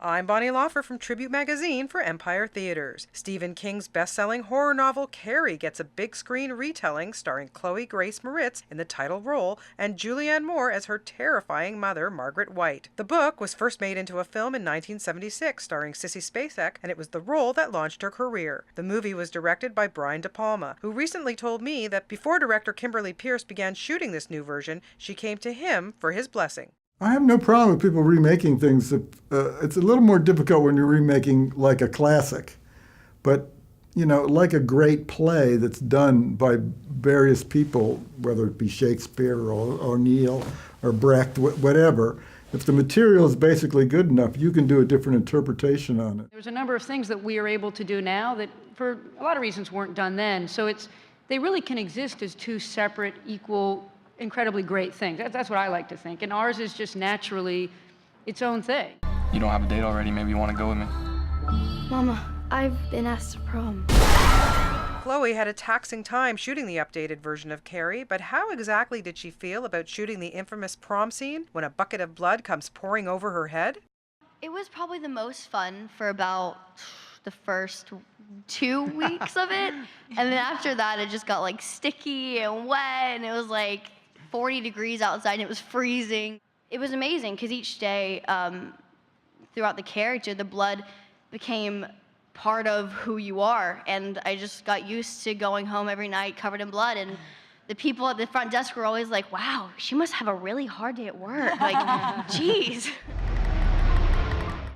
I'm Bonnie Lawfer from Tribute Magazine for Empire Theaters. Stephen King's best-selling horror novel Carrie gets a big screen retelling starring Chloë Grace Moretz in the title role and Julianne Moore as her terrifying mother, Margaret White. The book was first made into a film in 1976 starring Sissy Spacek, and it was the role that launched her career. The movie was directed by Brian DePalma, who recently told me that before director Kimberly Pierce began shooting this new version, she came to him for his blessing. I have no problem with people remaking things. It's a little more difficult when you're remaking like a classic. But, like a great play that's done by various people, whether it be Shakespeare or O'Neill or Brecht, whatever, if the material is basically good enough, you can do a different interpretation on it. There's a number of things that we are able to do now that, for a lot of reasons, weren't done then. So they really can exist as two separate, equal, incredibly great things. That's what I like to think. And ours is just naturally its own thing. You don't have a date already? Maybe you want to go with me? Mama, I've been asked to prom. Chloë had a taxing time shooting the updated version of Carrie, but how exactly did she feel about shooting the infamous prom scene when a bucket of blood comes pouring over her head? It was probably the most fun for about the first 2 weeks of it. And then after that, it just got sticky and wet, and it was 40 degrees outside, and it was freezing. It was amazing because each day throughout the character, the blood became part of who you are. And I just got used to going home every night covered in blood. And the people at the front desk were always like, wow, she must have a really hard day at work. Geez.